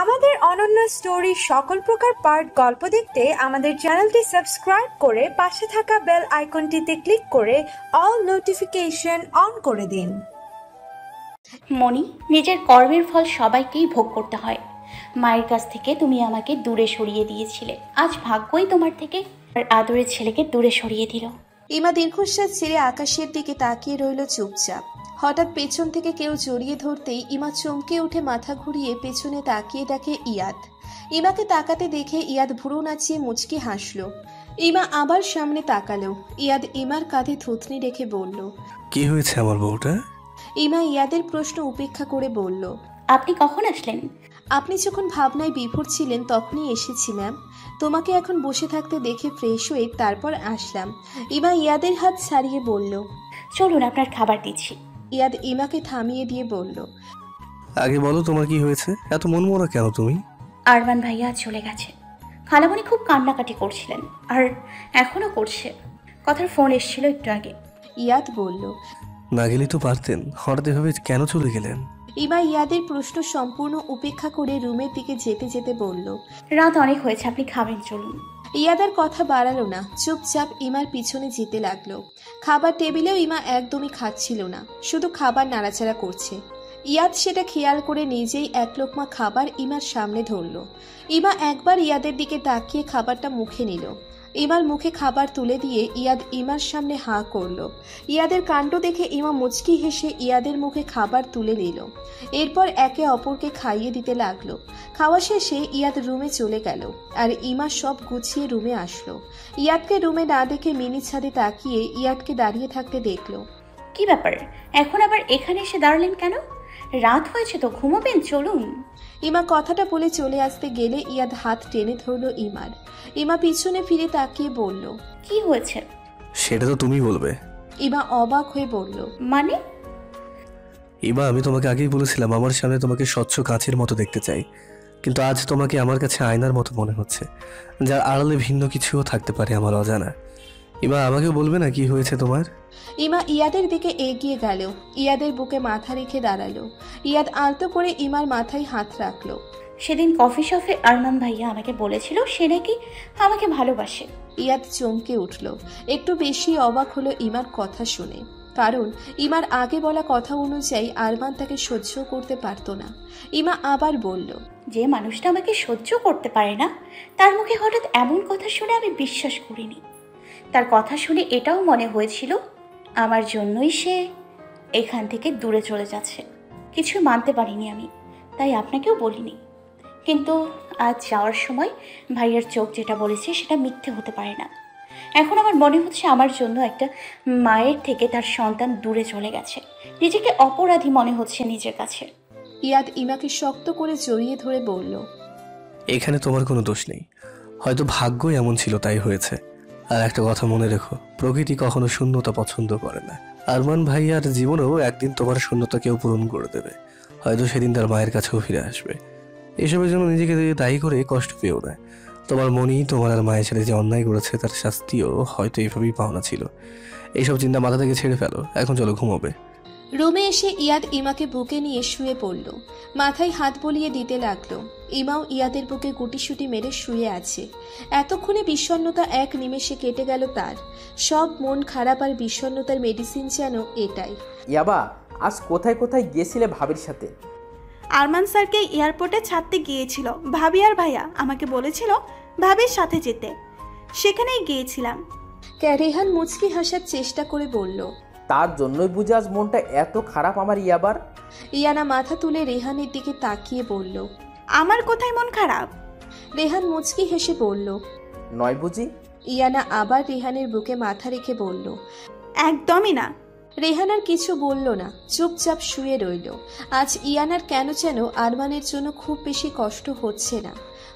আমাদের অনন্য স্টোরি সকল প্রকার পার্ট গল্প দেখতে আমাদের চ্যানেলটি সাবস্ক্রাইব করে পাশে থাকা বেল আইকনটিতে ক্লিক করে অল নোটিফিকেশন অন করে দিন। মনি, নিজের কর্মের ফল সবাইকেই ভোগ করতে হয়। মায়ের কাছ থেকে তুমি আমাকে দূরে সরিয়ে দিয়েছিলে, আজ ভাগ্যই তোমার থেকে আর আদরের ছেলেকে দূরে সরিয়ে দিল। ইমা দীর্ঘশ্বাস ছেড়ে আকাশের দিকে তাকিয়ে রইল চুপচাপ। হঠাৎ পেছন থেকে কেউ জড়িয়ে ধরতেই ইমা চমকে উঠে মাথা ঘুরিয়ে পেছনে তাকিয়ে দেখে ইয়াদ। ইমাকে তাকাতে দেখে ইয়াদ ভুরু নাচিয়ে মুচকি হাসল। ইমা আবার সামনে তাকালো। ইয়াদ ইমার কাঁধে থুতনি রেখে বলল, কি হয়েছে আমার বউটা? ইমা ইয়াদের প্রশ্ন উপেক্ষা করে বলল, আপনি কখন আসলেন? আপনি যখন ভাবনায় বিভোর ছিলেন তখনই এসেছি ম্যাম। তোমাকে এখন বসে থাকতে দেখে ফ্রেশ হয়ে তারপর আসলাম। ইমা ইয়াদের হাত ছাড়িয়ে বলল, চলুন আপনার খাবার দিচ্ছি। ইয়াদ ইমাকে থামিয়ে দিয়ে বলল, আগে বলো তোমার কি হয়েছে, এত মনমরা কেন তুমি? আরমান ভাইয়া চলে গেছে। খালামণি খুব কান্নাকাটি করছিলেন, আর এখনো করছে। কথার ফোন এসেছিল একটু আগে। ইয়াদ বলল, না গেলে তো পারতেন, হঠাৎ এভাবে কেন চলে গেলেন? ইমা ইয়াদের প্রশ্ন সম্পূর্ণ উপেক্ষা করে রুমের দিকে যেতে যেতে বলল, রাত অনেক হয়েছে, আপনি খাবেন, চলুন। ইয়াদার কথা বাড়ালো না, চুপচাপ ইমার পিছনে যেতে লাগলো। খাবার টেবিলেও ইমা একদমই খাচ্ছিল না, শুধু খাবার নাড়াচাড়া করছে। ইয়াদ সেটা খেয়াল করে নিজেই এক লোকমা খাবার ইমার সামনে ধরল। ইমা একবার ইয়াদের দিকে তাকিয়ে খাবারটা মুখে নিল। ইমার মুখে খাবার তুলে দিয়ে ইয়াদ ইমার সামনে হাঁ করল। ইয়াদের কাণ্ড দেখে ইমা মুচকি হেসে ইয়াদের মুখে খাবার তুলে নিল। এরপর একে অপরকে খাইয়ে দিতে লাগলো। খাওয়া শেষে ইয়াদ রুমে চলে গেল, আর ইমা সব গুছিয়ে রুমে আসলো। ইয়াদকে রুমে না দেখে মিনি ছাদে তাকিয়ে ইয়াদকে দাঁড়িয়ে থাকতে দেখলো। কি ব্যাপার, এখন আবার এখানে এসে দাঁড়ালেন কেন? রাত হয়েছে তো, ঘুমাবেন, চলুন। ইমা কথাটা বলে চলে আসতে গেলে ইয়াদ হাত টেনে ধরল ইমার। ইমা পিছনে ফিরে তাকিয়ে বলল, কি হয়েছে? সেটা তো তুমি বলবে। ইমা অবাক হয়ে বলল, মানে? ইমা, আমি তোমাকে আগেই বলেছিলাম আমার সামনে তোমাকে স্বচ্ছ কাঁচের মতো দেখতে চাই, কিন্তু আজ তোমাকে আমার কাছে আয়নার মতো মনে হচ্ছে, যার আড়ালে ভিন্ন কিছুও থাকতে পারে আমার অজানা। ইমা, আমাকে বলবে না কি হয়েছে তোমার? ইমা ইয়াদের দিকে এগিয়ে গেল, ইয়াদের বুকে মাথা রেখে দাঁড়ালো। ইয়াদ আলতো করে ইমার মাথায় হাত রাখলো। সেদিন কফি শপে আরমান ভাইয়া আমাকে বলেছিল সে নাকি আমাকে ভালোবাসে। ইয়াদ চমকে উঠল। একটু বেশি অবাক হলো ইমার কথা শুনে, কারণ ইমার আগে বলা কথা অনুযায়ী আরমান তাকে সহ্য করতে পারত না। ইমা আবার বলল, যে মানুষটা আমাকে সহ্য করতে পারে না তার মুখে হঠাৎ এমন কথা শুনে আমি বিশ্বাস করিনি। তার কথা শুনে এটাও মনে হয়েছিল আমার জন্যই সে এখান থেকে দূরে চলে যাচ্ছে। কিছু মানতে পারিনি আমি, তাই আপনাকেও বলিনি। কিন্তু আজ যাওয়ার সময় ভাইয়ার চোখ যেটা বলেছে সেটা মিথ্যে হতে পারে না। এখন আমার মনে হচ্ছে আমার জন্য একটা মায়ের থেকে তার সন্তান দূরে চলে গেছে। নিজেকে অপরাধী মনে হচ্ছে নিজের কাছে। ইয়াদ ইমাকে শক্ত করে জড়িয়ে ধরে বলল, এখানে তোমার কোনো দোষ নেই, হয়তো ভাগ্যই এমন ছিল তাই হয়েছে। আর একটা কথা মনে রেখো, প্রকৃতি কখনো শূন্যতা পছন্দ করে না। আরমান ভাইয়ার জীবনেও একদিন তোমার শূন্যতা কেউ পূরণ করে দেবে, হয়তো সেদিন তার মায়ের কাছেও ফিরে আসবে। এসবের জন্য নিজেকে দায়ী করে কষ্ট পেও না। তোমার মনই তোমার আর মায়ের সাথে যে অন্যায় করেছে তার শাস্তিও হয়তো এইভাবেই পাওনা ছিল। এইসব চিন্তা মাথা থেকে ছেড়ে ফেলো, এখন চলো ঘুমোবে। রুমে এসে ইয়াদ ইমাকে বুকে নিয়ে শুয়ে পড়ল, মাথায় হাত বলিয়ে দিতে লাগলো। ইমাও ইয়াদের বুকে গুটিসুটি মেরে শুয়ে আছে। এতক্ষণে বিষণ্ণতা এক নিমেষে কেটে গেল তার। সব মন খারাপ আর বিষণ্ণতার মেডিসিন যেন এটাই। ইয়াবা, আজ কোথায় কোথায় গিয়েছিলে ভাবির সাথে? আরমান স্যারকে এয়ারপোর্টে ছাড়তে গিয়েছিল। ভাবি আর ভাইয়া আমাকে বলেছিল ভাবির সাথে যেতে, সেখানেই গিয়েছিলাম। রেহান মুচকি হাসার চেষ্টা করে বলল, তার জন্যই বুঝে আজ মনটা এত খারাপ আমার ইয়াবার? ইয়ানা মাথা তুলে রেহানের দিকে তাকিয়ে বলল, আমার কোথায় মন খারাপ? রেহান মুচকি হেসে বলল, নয় বুঝি? ইয়ানা আবার রেহানের বুকে মাথা রেখে বলল, একদমই না। রেহান আর কিছু বলল না, চুপচাপ শুয়ে রইল। আজ ইয়ানার কেন যেন আরমানের জন্য খুব বেশি কষ্ট হচ্ছে না।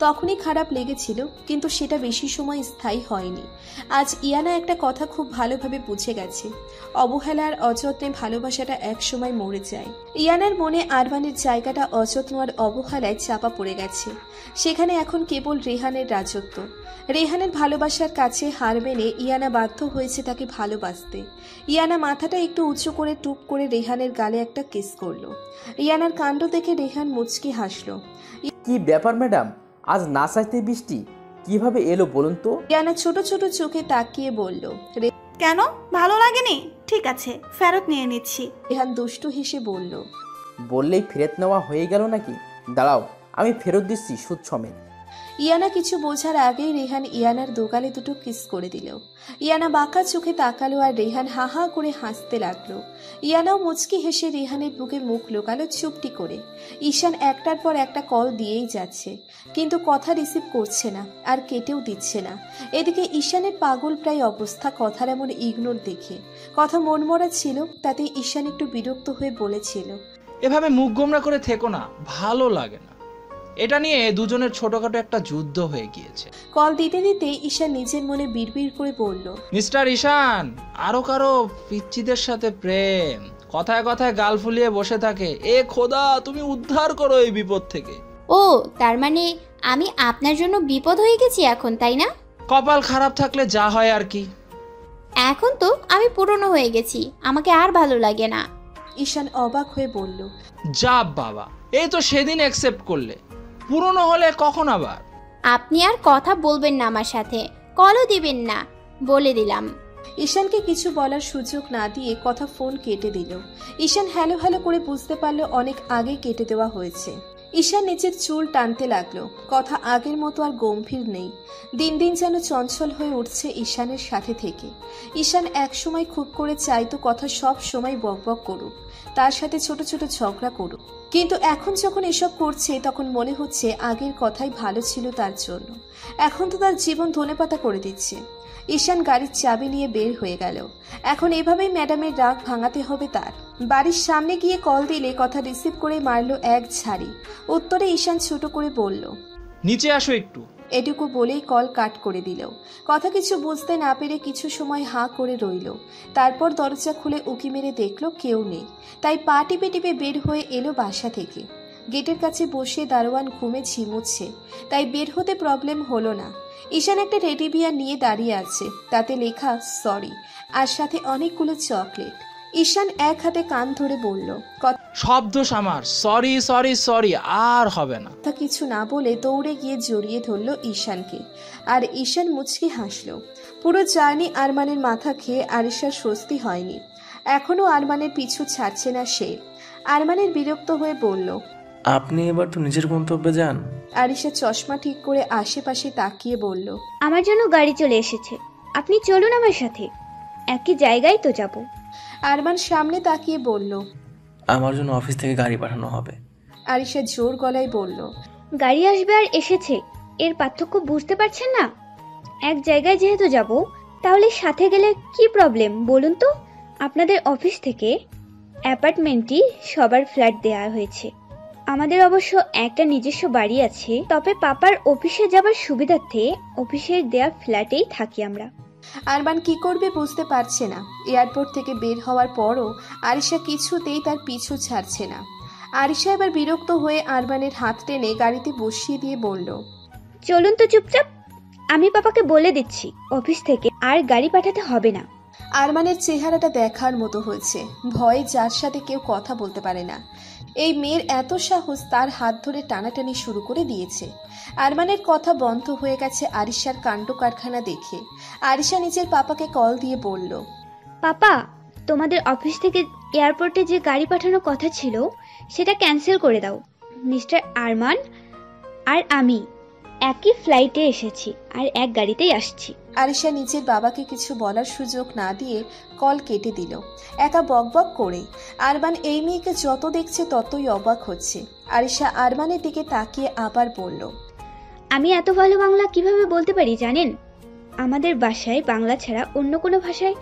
তখনই খারাপ লেগেছিল, কিন্তু সেটা বেশি সময় স্থায়ী হয়নি। আজ ইয়ানা একটা কথা খুব ভালোভাবে বুঝে গেছে, অবহেলা আর অযত্নে ভালোবাসাটা একসময় মরে যায়। ইয়ানার মনে আরমানের জায়গাটা অযত্ন আর অবহেলায় চাপা পড়ে গেছে। সেখানে এখন কেবল রেহানের রাজত্ব। রেহানের ভালোবাসার কাছে হার মেনে ইয়ানা বাধ্য হয়েছে তাকে ভালোবাসতে। ইয়ানা মাথাটা একটু উঁচু করে টুপ করে রেহানের গালে একটা কিস করলো। ইয়ানার কাণ্ড দেখে রেহান মুচকি হাসলো। কি ব্যাপার ম্যাডাম, আজ না চাইতে বৃষ্টি কিভাবে এলো বলুন তো? ইয়ানা ছোট ছোট চোখে তাকিয়ে বলল। কেন, ভালো লাগেনি? ঠিক আছে, ফেরত নিয়ে নিচ্ছি। রেহান দুষ্টু হেসে বলল। বললেই ফেরত নেওয়া হয়ে গেল নাকি? দাঁড়াও, আমি ফেরত দিচ্ছি সুদ সমেত। ইয়ানা কিছু বোঝার আগেই রেহান ইয়ানার দোগালে দুটো কিস করে দিল। ইয়ানা বাঁকা চোখে তাকালো আর রেহান হা হা করে হাসতে লাগলো। ইয়ানাও মুচকি হেসে রেহানের বুকে মুখ লুকালো চুপটি করে। ঈশান একটার পর একটা কল দিয়েই যাচ্ছে, কিন্তু কথা রিসিভ করছে না আর কেটেও দিচ্ছে না। এদিকে ঈশানের পাগল প্রায় অবস্থা কথার এমন ইগনোর দেখে। কথা মনমরা ছিল, তাতে ঈশান একটু বিরক্ত হয়ে বলেছিল, এভাবে মুখ গোমরা করে থেকো না, ভালো লাগে না। এটা নিয়ে দুজনের ছোটখাটো একটা যুদ্ধ হয়ে গিয়েছে। কল দিতে দিতে ঈশান নিজের মনে বিড়বিড় করে বলল, মিস্টার ঈশান, আরো কারো পিচ্চিদের সাথে প্রেম, কথায় কথায় গাল ফুলিয়ে বসে থাকে। এ খোদা, তুমি উদ্ধার করো এই বিপদ থেকে। ও, তার মানে আমি আপনার জন্য বিপদ হয়ে গেছি এখন, তাই না? কপাল খারাপ থাকলে যা হয় আর কি। এখন তো আমি পুরনো হয়ে গেছি, আমাকে আর ভালো লাগে না। ঈশান অবাক হয়ে বলল, যা বাবা, এই তো সেদিন অ্যাকসেপ্ট করলে, পুরনো হলে কখন আবার? আপনি আর কথা বলবেন না আমার সাথে, কলও দিবেন না, বলে দিলাম। ঈশানকে কিছু বলার সুযোগ না দিয়ে কথা ফোন কেটে দিল। ঈশান হ্যালো হ্যালো করে বুঝতে পারলো অনেক আগে কেটে দেওয়া হয়েছে। ঈশান নিচের চুল টানতে লাগলো। কথা আগের মতো আর গম্ভীর নেই, দিন দিন যেন চঞ্চল হয়ে উঠছে ঈশানের সাথে থেকে। ঈশান একসময় খুব করে চাইতো কথা সব সময় বকবক করুক, তার সাথে ছোট ছোট ঝগড়া করুক, কিন্তু এখন যখন এসব করছে তখন মনে হচ্ছে আগের কথাই ভালো ছিল তার জন্য। এখন তো তার জীবন ধনেপাতা করে দিচ্ছে। ঈশান গাড়ির চাবি নিয়ে বের হয়ে গেল। এখন এভাবেই ম্যাডামের রাগ ভাঙাতে হবে তার। বাড়ির সামনে গিয়ে কল দিলে কথা রিসিভ করে মারলো এক ঝাড়ি। উত্তরে ঈশান ছোট করে বলল, নিচে আসো একটু। এটুকু বলেই কল কাট করে দিল। কথা কিছু বুঝতে না পেরে কিছু সময় হাঁ করে রইল। তারপর দরজা খুলে উকি মেরে দেখলো কেউ নেই, তাই পা টিপে টিপে বের হয়ে এলো বাসা থেকে। গেটের কাছে বসে দারোয়ান ঘুমে ঝিমুচ্ছে, তাই বের হতে প্রবলেম হলো না। ঈশান একটা টেডি বিয়ার নিয়ে দাঁড়িয়ে আছে, তাতে লেখা সরি, আর সাথে অনেকগুলো চকলেট। ঈশান এক হাতে কান ধরে বলল, সব দোষ আমার, সরি সরি সরি, আর হবে না। কথা কিছু না বলে দৌড়ে গিয়ে জড়িয়ে ধরল ঈশানকে, আর ঈশান মুচকি হাসলো। পুরো জার্নি আরমানের মাথা খেয়ে আরিশার স্বস্তি হয়নি। এখনো আরমানের পিছু ছাড়ছে না সে। আরমানের বিরক্ত হয়ে বলল, আপনি এবার তো নিজের গন্তব্যে যান। আরিশা চশমা ঠিক করে আশেপাশে তাকিয়ে বলল, আমার জন্য গাড়ি চলে এসেছে, আপনি চলুন আমার সাথে, একই জায়গায় তো যাব। আরমান সামনে তাকিয়ে বলল, আমার জন্য অফিস থেকে গাড়ি পাঠানো হবে। আরিশা জোর গলায় বলল, গাড়ি আসবে আর এসেছে, এর পার্থক্য বুঝতে পারছেন না? এক জায়গায় যেহেতু যাব, তাহলে সাথে গেলে কি প্রবলেম বলুন তো? আপনাদের অফিস থেকে অ্যাপার্টমেন্টটি সবার ফ্ল্যাট দেওয়া হয়েছে। আমাদের অবশ্য একটা নিজস্ব বাড়ি আছে, তবে পাপার অফিসে যাবার সুবিধার্থে অফিসের দেয়া ফ্ল্যাটেই থাকি আমরা। আরমান কি করবে বুঝতে পারছে না। এয়ারপোর্ট থেকে বের হওয়ার পরও আরিশা কিছুতেই তার পিছু ছাড়ছে না। আরিশা এবার বিরক্ত হয়ে আরমানের হাত টেনে গাড়িতে বসিয়ে দিয়ে বলল, চলুন তো চুপচাপ, আমি পাপাকে বলে দিচ্ছি অফিস থেকে আর গাড়ি পাঠাতে হবে না। আরমানের চেহারাটা দেখার মতো হয়েছে, ভয়ে যার সাথে কেউ কথা বলতে পারে না। এই মেয়ের এত সাহস, তার হাত ধরে টানাটানি শুরু করে দিয়েছে। আরমানের কথা বন্ধ হয়ে গেছে আরিশার কাণ্ড কারখানা দেখে। আরিশা নিজের পাপাকে কল দিয়ে বলল, পাপা, তোমাদের অফিস থেকে এয়ারপোর্টে যে গাড়ি পাঠানোর কথা ছিল সেটা ক্যান্সেল করে দাও। মিস্টার আরমান আর আমি একই ফ্লাইটে এসেছি আর এক গাড়িতেই আসছি। আরিশা নিজের বাবাকে কিছু বলার সুযোগ না দিয়ে কল কেটে দিল, একা বকবক করে। আরমান এই মেয়েকে যত দেখছে ততই অবাক হচ্ছে। আরিশা আরমানের দিকে তাকিয়ে আবার বলল, আমি এত ভালো বাংলা কিভাবে বলতে পারি জানেন? আমাদের বাসায় বাংলা ছাড়া অন্য কোনো ভাষায়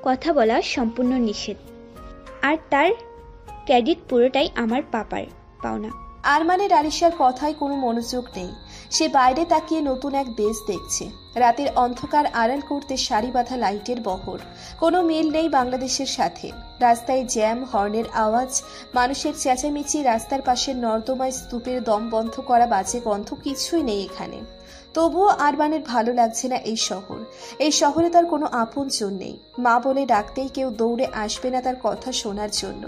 কথা বলা সম্পূর্ণ নিষেধ, আর তার ক্রেডিট পুরোটাই আমার পাপার পাওনা। আরমানের আরিশার কথায় কোনো মনোযোগ নেই। সে বাইরে তাকিয়ে নতুন এক দেশ দেখছে। রাতের অন্ধকার আড়াল করতে সারি বাঁধা লাইটের বহর। কোনো মিল নেই বাংলাদেশের সাথে। রাস্তায় জ্যাম, হর্নের আওয়াজ, মানুষের চেঁচামেচি, রাস্তার পাশের নর্দমায় স্তূপের দম বন্ধ করা বাজে গন্ধ কিছুই নেই এখানে। তবুও আরমানের ভালো লাগছে না এই শহর। এই শহরে তার কোনো আপনজন নেই। মা বলে ডাকতেই কেউ দৌড়ে আসবে না তার কথা শোনার জন্য।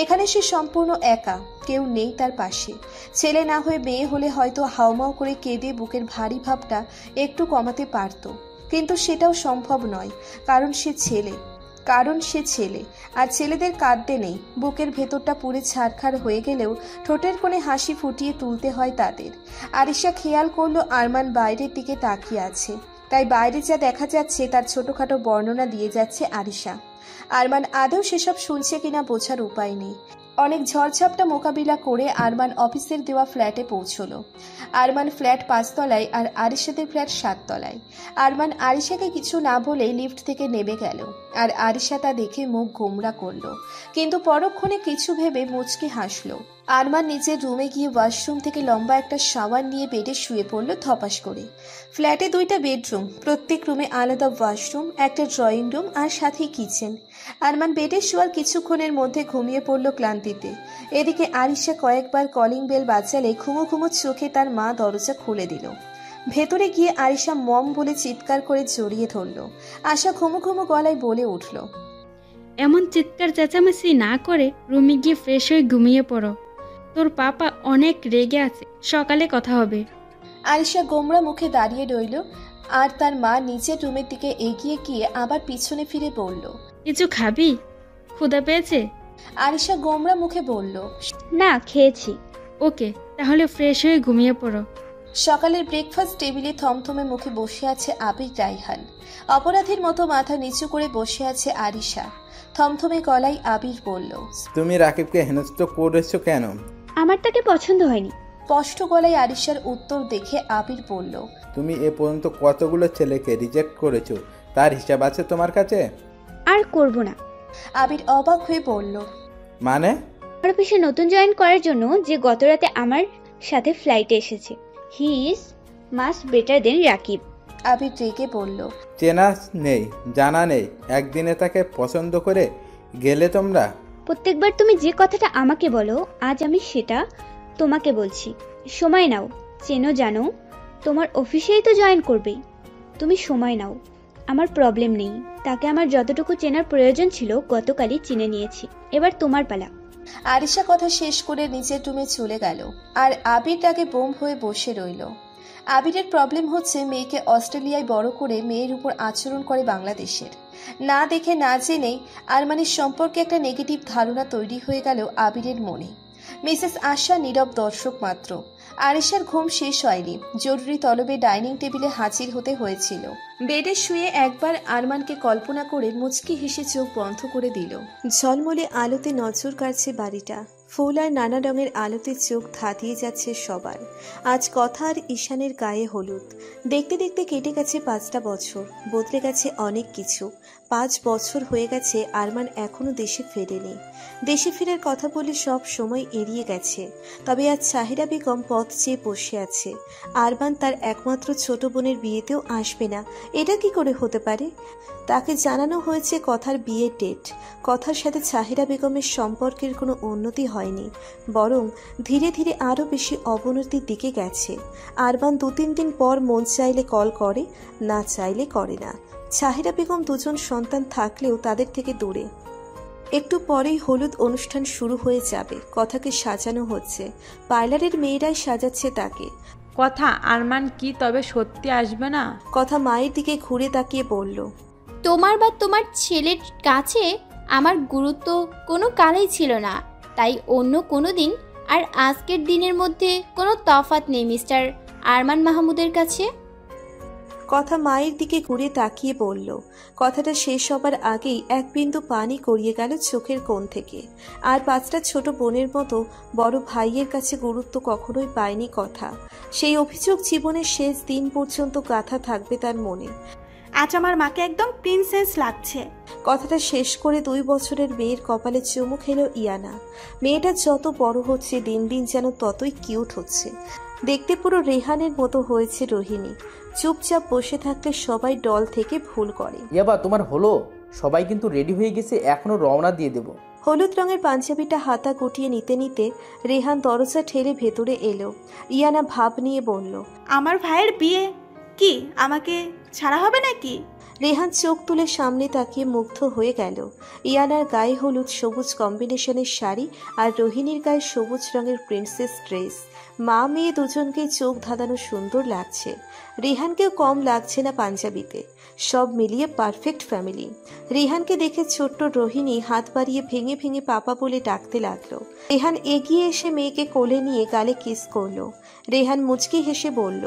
এখানে সে সম্পূর্ণ একা, কেউ নেই তার পাশে। ছেলে না হয়ে মেয়ে হলে হয়তো হাউমাউ করে কেঁদে বুকের ভারী ভাবটা একটু কমাতে পারত, কিন্তু সেটাও সম্ভব নয়। কারণ সে ছেলে, আর ছেলেদের কাঁদতে নেই। বুকের ভেতরটা পুরে ছারখার হয়ে গেলেও ঠোঁটের কোণে হাসি ফুটিয়ে তুলতে হয় তাদের। আরিশা খেয়াল করলো আরমান বাইরের দিকে তাকিয়ে আছে, তাই বাইরে যা দেখা যাচ্ছে তার ছোটখাটো বর্ণনা দিয়ে যাচ্ছে আরিশা। আরমান আদৌ সেসব শুনছে কিনা বোঝার উপায় নেই। অনেক ঝড়ঝাপটা মোকাবিলা করে আরমান অফিসের দেওয়া ফ্ল্যাটে পৌঁছলো। আরমান ফ্ল্যাট 5 তলায় আর আরিশাদের ফ্ল্যাট 7 তলায়। আরমান আরিশাকে কিছু না বলে লিফট থেকে নেমে গেল, আর আরিশা তা দেখে মুখ গোমরা করলো, কিন্তু পরক্ষণে কিছু ভেবে মুচকি হাসলো। আরমান নিজের রুমে গিয়ে ওয়াশরুম থেকে লম্বা একটা শাওয়ার নিয়ে বেডে শুয়ে পড়ল ধপাস করে। ফ্ল্যাটে 2টা বেডরুম, প্রত্যেক রুমে আলাদা ওয়াশরুম, একটা ড্রয়িং রুম আর সাথেই কিচেন। আরমান বেডে শোয়ার কিছুক্ষণের মধ্যে ঘুমিয়ে পড়ল ক্লান্তিতে। এদিকে আরিশা কয়েকবার কলিং বেল বাজালে ঘুমো ঘুমো চোখে তার মা দরজা খুলে দিল। ভেতরে গিয়ে আরিশা মম বলে চিৎকার করে জড়িয়ে ধরল। আশা ঘুমো ঘুমো গলায় বলে উঠল, এমন চিৎকার চেঁচামেচি না করে রুমে গিয়ে ফ্রেশ হয়ে ঘুমিয়ে পড়ো। তোর পাপা অনেক রেগে আছে, সকালে কথা হবে। আরিশা গোমরা মুখে দাঁড়িয়ে রইল, আর তার মা নিচের রুমের দিকে এগিয়ে গিয়ে আবার পিছনে ফিরে বলল, কিছু খাবি? ক্ষুধা পেয়েছে? আরিশা গোমরা মুখে বলল, না, খেয়েছি। ওকে, তাহলে ফ্রেশ হয়ে ঘুমিয়ে পড়ো। সকালের ব্রেকফাস্ট টেবিলে থমথমে মুখে বসে আছে আবির রাইহান। অপরাধীর মতো মাথা নিচু করে বসে আছে আরিশা। থমথমে গলায় আবির বলল, তুমি রাকিবকে হেনস্থ করেছো কেন? আমার তাকে পছন্দ হয়নি। স্পষ্ট গলায় আরিশার উত্তর দেখে আবির বলল, তুমি এ পর্যন্ত কতগুলো ছেলেকে রিজেক্ট করেছো, তার হিসাব আছে তোমার কাছে? আর করব না। আবির অবাক হয়ে বলল, মানে? আমার অফিসে নতুন জয়েন করার জন্য যে গতরাতে আমার সাথে ফ্লাইটে এসেছে, he is much better than Rakib. Abir রেগে বলল, চেনা নেই, জানা নেই, একদিনে তাকে পছন্দ করে গেলে তোমরা? প্রত্যেকবার তুমি যে কথাটা আমাকে বলো, আজ আমি সেটা তোমাকে বলছি। সময় নাও, চেনো জানো, তোমার অফিসেই তো জয়েন করবেই। তুমি সময় নাও, আমার প্রবলেম নেই। তাকে আমার যতটুকু চেনার প্রয়োজন ছিল গতকালই চিনে নিয়েছি, এবার তোমার পালা। আরিশা কথা শেষ করে নিচের রুমে চলে গেল, আর আবির তাকে বোম হয়ে বসে রইল। আবিরের প্রবলেম হচ্ছে মেয়েকে অস্ট্রেলিয়ায় বড় করে মেয়ের উপর আচরণ করে বাংলাদেশের। না দেখে না জেনেই আরমানের সম্পর্কে একটা নেগেটিভ ধারণা তৈরি হয়ে গেল আবিরের মনে। মিসেস আশা নীরব দর্শক মাত্র। আরিশার ঘুম শেষ হয়নি, জরুরি তলবে ডাইনিং টেবিলে হাজির হতে হয়েছিল। বেডে শুয়ে একবার আরমানকে কল্পনা করে মুচকি হেসে চোখ বন্ধ করে দিল। ঝলমলে আলোতে নজর কাড়ছে বাড়িটা। ফুল আর নানা রঙের আলোতে চোখ ধাঁধিয়ে যাচ্ছে সবার। আজ কথা আর ঈশানের গায়ে হলুদ। দেখতে দেখতে কেটে গেছে 5টা বছর, বদলে গেছে অনেক কিছু। 5 বছর হয়ে গেছে আরমান এখনো দেশে ফেরেনি। দেশে ফেরার কথা বলে সব সময় এড়িয়ে গেছে। তবে আজ সাহিরা বেগম পথ চেয়ে বসে আছে। আরমান তার একমাত্র ছোট বোনের বিয়েতেও আসবে না, এটা কি করে হতে পারে? তাকে জানানো হয়েছে কথার বিয়ের ডেট। কথার সাথে সাহিরা বেগমের সম্পর্কের কোনো উন্নতি হয়নি, বরং ধীরে ধীরে আরও বেশি অবনতির দিকে গেছে। আরমান 2-3 দিন পর মন চাইলে কল করে, না চাইলে করে না। সাহিরা বেগম 2জন সন্তান থাকলেও তাদের থেকে দূরে। একটু পরেই হলুদ অনুষ্ঠান শুরু হয়ে যাবে। কথাকে সাজানো হচ্ছে, পার্লারের মেয়েরাই সাজাচ্ছে তাকে। কথা, আরমান কি তবে সত্যি আসবে না? কথা মায়ের দিকে ঘুরে তাকিয়ে বলল, তোমার বা তোমার ছেলের কাছে আমার গুরুত্ব কোনো কালেই ছিল না, তাই অন্য কোনো দিন আর আজকের দিনের মধ্যে কোনো তফাৎ নেই মিস্টার আরমান মাহমুদের কাছে। কথা মায়ের দিকে ঘুরে তাকিয়ে বলল। কথাটা শেষ হবার আগেই এক বিন্দু পানি গড়িয়ে গেল চোখের কোণ থেকে। আর 5টা ছোট বোনের মতো বড় ভাইয়ের কাছে গুরুত্ব কখনোই পায়নি কথা। সেই অভিযোগ জীবনের শেষ দিন পর্যন্ত গাথা থাকবে তার মনে। আজ আমার মাকে একদম প্রিন্সেস লাগছে। কথাটা শেষ করে 2 বছরের মেয়ের কপালে চুমু খেলো ইয়ানা। মেয়েটা যত বড় হচ্ছে দিন দিন যেন ততই কিউট হচ্ছে। দেখতে পুরো রেহানের মতো হয়েছে রোহিণী। চুপচাপ বসে থাকলে সবাই দল থেকে ভুল করে। ইয়াবা তোমার হলো? সবাই কিন্তু রেডি হয়ে গেছে, এখনো রওনা দিয়ে দেব। হলুদ রঙের পাঞ্জাবিটা হাতা গুটিয়ে নিতে নিতে রেহান দরজা ঠেলে ভেতরে এলো। ইয়ানা ভাব নিয়ে বলল, আমার ভাইয়ের বিয়ে কি আমাকে ছাড়া হবে নাকি? রেহান চোখ তুলে সামনে তাকিয়ে মুগ্ধ হয়ে গেল। ইয়ানার গায়ে হলুদ সবুজ কম্বিনেশনের শাড়ি আর রোহিণীর গায়ে সবুজ রঙের প্রিন্সেস ড্রেস। মা মেয়ে দুজনকেই চোখ ধাঁধানো সুন্দর লাগছে। রেহানকেও কম লাগছে না পাঞ্জাবিতে। সব মিলিয়ে পারফেক্ট ফ্যামিলি। রেহানকে দেখে ছোট্ট রোহিণী হাত বাড়িয়ে ভেঙে ভেঙে পাপা বলে ডাকতে লাগলো। রেহান এগিয়ে এসে মেয়েকে কোলে নিয়ে গালে কিস করলো। রেহান মুচকি হেসে বলল,